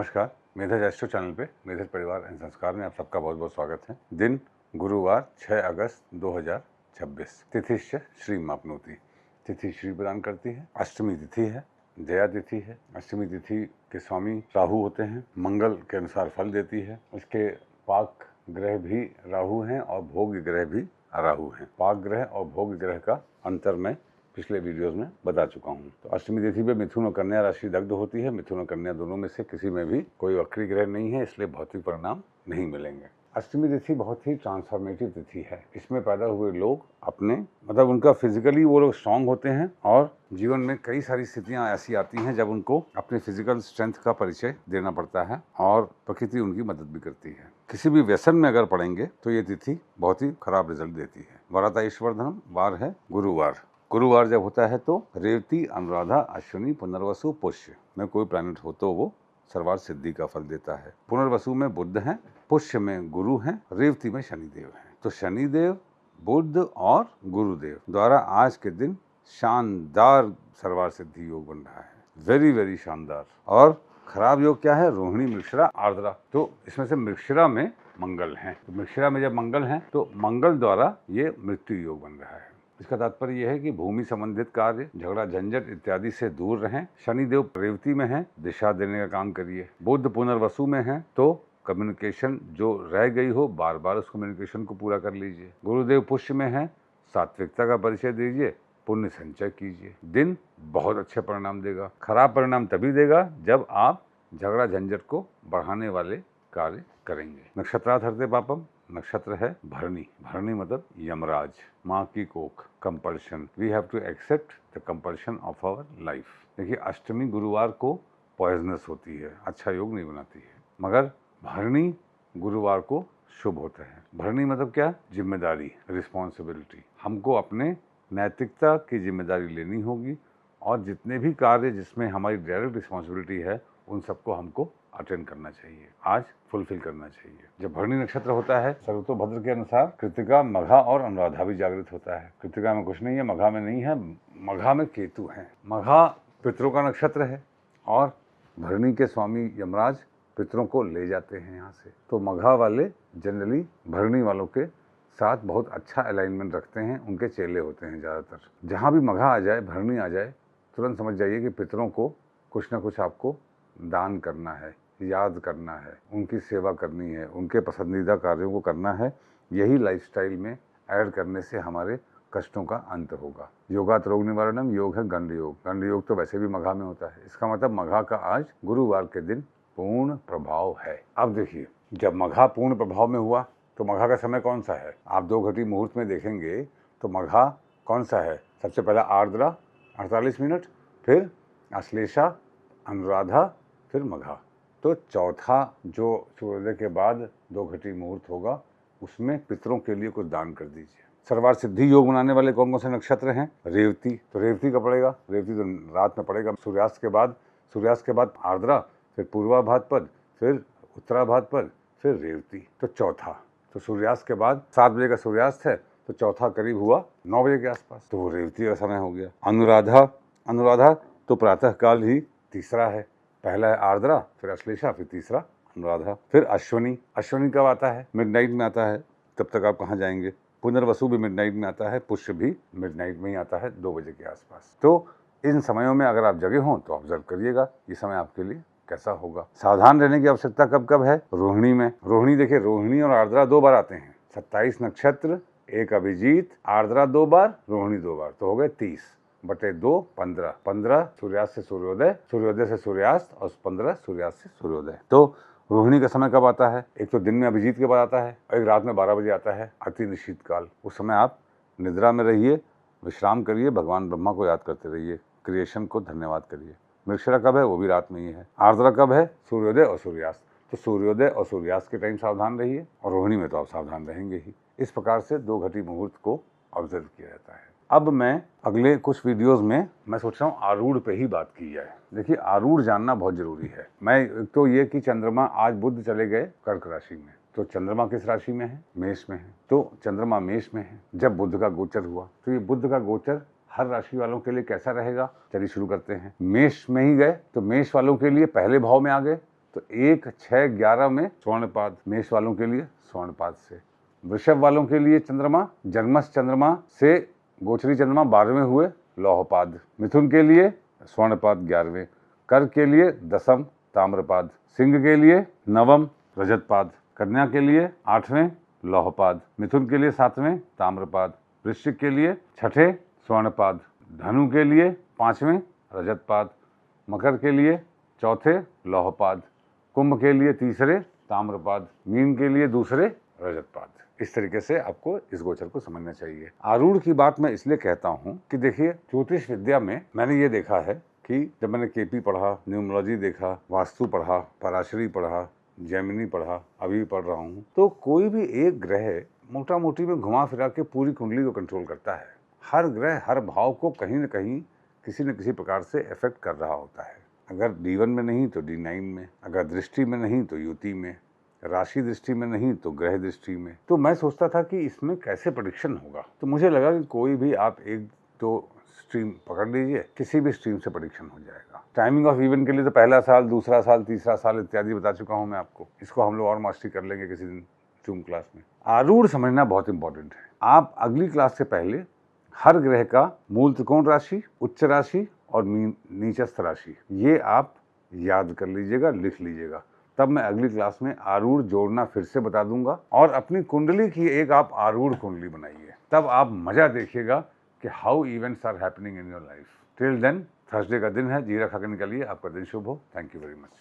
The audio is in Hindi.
नमस्कार, मेधज एस्ट्रो चैनल पे मेधज परिवार एंड संस्कार में आप सबका बहुत बहुत स्वागत है। दिन गुरुवार 6 अगस्त 2026। तिथिश्च श्री मापनोति। तिथि श्री प्रदान करती है। अष्टमी तिथि है, जया तिथि है। अष्टमी तिथि के स्वामी राहु होते हैं। मंगल के अनुसार फल देती है। उसके पाक ग्रह भी राहु हैं और भोग ग्रह भी राहु हैं। पाक ग्रह और भोग ग्रह का अंतर मैं पिछले वीडियोस में बता चुका हूँ। तो अष्टमी तिथि पे मिथुन और कन्या राशि दग्ध होती है। मिथुन और कन्या दोनों में से किसी में भी कोई वक्री ग्रह नहीं है, इसलिए भौतिक परिणाम नहीं मिलेंगे। अष्टमी तिथि बहुत ही ट्रांसफॉर्मेटिव तिथि है। इसमें पैदा हुए लोग अपने उनका फिजिकली वो लोग स्ट्रांग होते हैं और जीवन में कई सारी स्थितियां ऐसी आती हैं जब उनको अपने फिजिकल स्ट्रेंथ का परिचय देना पड़ता है और प्रकृति उनकी मदद भी करती है। किसी भी व्यसन में अगर पड़ेंगे तो ये तिथि बहुत ही खराब रिजल्ट देती है। वराता ईश्वरधनम वार है गुरुवार। गुरुवार जब होता है तो रेवती, अनुराधा, अश्विनी, पुनर्वसु, पुष्य में कोई प्लैनेट हो तो वो सर्वार्थ सिद्धि का फल देता है। पुनर्वसु में बुध हैं, पुष्य में गुरु हैं, रेवती में शनिदेव हैं। तो शनिदेव, बुध और गुरुदेव द्वारा आज के दिन शानदार सर्वार्थ सिद्धि योग बन रहा है। वेरी वेरी शानदार। और खराब योग क्या है? रोहिणी, मृगशिरा, आर्द्रा। तो इसमें से मृगशिरा में मंगल हैं। तो मृगशिरा में जब मंगल हैं तो मंगल द्वारा ये मृत्यु योग बन रहा है। इसका तात्पर्य यह है कि भूमि संबंधित कार्य, झगड़ा, झंझट इत्यादि से दूर रहें। शनिदेव रेवती में है, दिशा देने का काम करिए। बुध पुनर्वसु में है तो कम्युनिकेशन जो रह गई हो बार बार उस कम्युनिकेशन को पूरा कर लीजिए। गुरुदेव पुष्य में है, सात्विकता का परिचय दीजिए, पुण्य संचय कीजिए। दिन बहुत अच्छे परिणाम देगा। खराब परिणाम तभी देगा जब आप झगड़ा झंझट को बढ़ाने वाले कार्य करेंगे। नक्षत्रार्थ हरते पापम। नक्षत्र है भरणी। भरणी मतलब यमराज, माँ की कोख, compulsion. We have to accept the compulsion of our life. देखिए, अष्टमी गुरुवार को पॉइजनस होती है, अच्छा योग नहीं बनाती है, मगर भरणी गुरुवार को शुभ होता है। भरणी मतलब क्या? जिम्मेदारी, रिस्पॉन्सिबिलिटी। हमको अपने नैतिकता की जिम्मेदारी लेनी होगी और जितने भी कार्य जिसमें हमारी डायरेक्ट रिस्पॉन्सिबिलिटी है उन सबको हमको अटेंड करना चाहिए, आज फुलफिल करना चाहिए। जब भरणी नक्षत्र होता है सर्वतोभद्र के अनुसार कृतिका, मघा और अनुराधा भी जागृत होता है। कृतिका में कुछ नहीं है, मघा में नहीं है, मघा में केतु है। मघा पितरों का नक्षत्र है और भरणी के स्वामी यमराज पितरों को ले जाते हैं यहाँ से। तो मघा वाले जनरली भरणी वालों के साथ बहुत अच्छा अलाइनमेंट रखते हैं, उनके चेले होते हैं ज़्यादातर। जहाँ भी मघा आ जाए, भरणी आ जाए, तुरंत समझ जाइए कि पितरों को कुछ ना कुछ आपको दान करना है, याद करना है, उनकी सेवा करनी है, उनके पसंदीदा कार्यों को करना है। यही लाइफस्टाइल में ऐड करने से हमारे कष्टों का अंत होगा। योगात रोग निवारणम। योग है गंड योग। गंड योग तो वैसे भी मघा में होता है। इसका मतलब मघा का आज गुरुवार के दिन पूर्ण प्रभाव है। अब देखिए, जब मघा पूर्ण प्रभाव में हुआ तो मघा का समय कौन सा है? आप 2 घटी मुहूर्त में देखेंगे तो मघा कौन सा है? सबसे पहला आर्द्रा 48 मिनट, फिर अश्लेषा, अनुराधा, फिर मघा। तो चौथा जो सूर्योदय के बाद 2 घटी मुहूर्त होगा उसमें पितरों के लिए कुछ दान कर दीजिए। सर्वार्थ सिद्धि योग बनाने वाले कौन कौन से नक्षत्र हैं? रेवती। तो रेवती का पड़ेगा, रेवती तो रात में पड़ेगा सूर्यास्त के बाद। सूर्यास्त के बाद आर्द्रा, फिर पूर्वा भाद्रपद, फिर उत्तरा भाद्रपद, फिर रेवती। तो चौथा तो सूर्यास्त के बाद 7 बजे का सूर्यास्त है तो चौथा करीब हुआ 9 बजे के आसपास, तो वो रेवती का समय हो गया। अनुराधा, अनुराधा तो प्रातः काल ही तीसरा है। पहला है आर्द्रा, फिर अश्लेषा, फिर तीसरा अनुराधा। फिर अश्वनी। अश्वनी कब आता है? मिडनाइट में आता है। तब तक आप कहाँ जाएंगे? पुनर्वसु भी मिडनाइट में आता है, पुष्य भी मिडनाइट में ही आता है, 2 बजे के आसपास। तो इन समयों में अगर आप जगे हों तो ऑब्जर्व करिएगा ये समय आपके लिए कैसा होगा। सावधान रहने की आवश्यकता कब कब है? रोहिणी में। रोहिणी देखिए, रोहिणी और आर्द्रा 2 बार आते हैं। 27 नक्षत्र, 1 अभिजीत, आर्द्रा 2 बार, रोहिणी 2 बार, तो हो गए 30/2 15। 15 सूर्यास्त से सूर्योदय, सूर्योदय से सूर्यास्त और 15 सूर्यास्त से सूर्योदय। तो रोहिणी का समय कब आता है? एक तो दिन में अभिजीत के बाद आता है और एक रात में 12 बजे आता है, अति निशीत काल। उस समय आप निद्रा में रहिए, विश्राम करिए, भगवान ब्रह्मा को याद करते रहिए, क्रिएशन को धन्यवाद करिए। मृगशिरा कब है? वो भी रात में ही है। आर्द्रा कब है? सूर्योदय और सूर्यास्त। तो सूर्योदय और सूर्यास्त के टाइम सावधान रहिए और रोहिणी में तो आप सावधान रहेंगे ही। इस प्रकार से 2 घटी मुहूर्त को ऑब्जर्व किया जाता है। अब मैं अगले कुछ वीडियोस में मैं सोच रहा हूँ आरूढ़ पे ही बात की जाए। देखिए, आरूढ़ जानना बहुत जरूरी है। मैं तो ये कि चंद्रमा आज बुध चले गए कर्क राशि में, तो चंद्रमा किस राशि में है? मेष में है। तो चंद्रमा मेष में है जब बुध का गोचर हुआ, तो ये बुध का गोचर हर राशि वालों के लिए कैसा रहेगा? चलिए शुरू करते हैं। मेष में ही गए तो मेष वालों के लिए पहले भाव में आ गए तो 1, 6, 11 में स्वर्णपाद मेष वालों के लिए स्वर्णपाद से। वृषभ वालों के लिए चंद्रमा जन्मस चंद्रमा से गोचरी चंद्रमा 12वें हुए लौहपाद। मिथुन के लिए स्वर्णपाद 11वें। कर्क के लिए 10म ताम्रपाद। सिंह के लिए 9म रजतपाद। कन्या के लिए 8वें लौहपाद। मिथुन के लिए 7वें ताम्रपाद। वृश्चिक के लिए 6ठे स्वर्णपाद। धनु के लिए 5वें रजतपाद। मकर के लिए 4थे लौहपाद। कुंभ के लिए 3रे ताम्रपाद। मीन के लिए 2रे रजतपाद। इस तरीके से आपको इस गोचर को समझना चाहिए। आरूढ़ की बात मैं इसलिए कहता हूँ कि देखिए, ज्योतिष विद्या में मैंने ये देखा है कि जब मैंने केपी पढ़ा, न्यूमरोलॉजी देखा, वास्तु पढ़ा, पराशरी पढ़ा, जैमिनी पढ़ा, अभी पढ़ रहा हूँ, तो कोई भी एक ग्रह मोटा मोटी में घुमा फिरा के पूरी कुंडली को कंट्रोल करता है। हर ग्रह हर भाव को कहीं न कहीं किसी न किसी प्रकार से इफेक्ट कर रहा होता है। अगर D1 में नहीं तो D9 में, अगर दृष्टि में नहीं तो युति में, राशि दृष्टि में नहीं तो ग्रह दृष्टि में। तो मैं सोचता था कि इसमें कैसे प्रेडिक्शन होगा, तो मुझे लगा कि कोई भी आप 1-2 स्ट्रीम पकड़ लीजिए, किसी भी स्ट्रीम से प्रेडिक्शन हो जाएगा। टाइमिंग ऑफ इवेंट के लिए तो पहला साल, दूसरा साल, तीसरा साल इत्यादि बता चुका हूँ मैं आपको। इसको हम लोग और मास्टरी कर लेंगे किसी दिन जूम क्लास में। आरूढ़ समझना बहुत इंपॉर्टेंट है। आप अगली क्लास से पहले हर ग्रह का मूल त्रिकोण राशि, उच्च राशि और नीचस्थ राशि, ये आप याद कर लीजिएगा, लिख लीजिएगा। तब मैं अगली क्लास में आरूढ़ जोड़ना फिर से बता दूंगा और अपनी कुंडली की एक आप आरूढ़ कुंडली बनाइए। तब आप मजा देखिएगा कि how events are happening in your life. Till then, Thursday का दिन है, जीरा खा के निकलिए। आपका दिन शुभ हो। Thank you very much.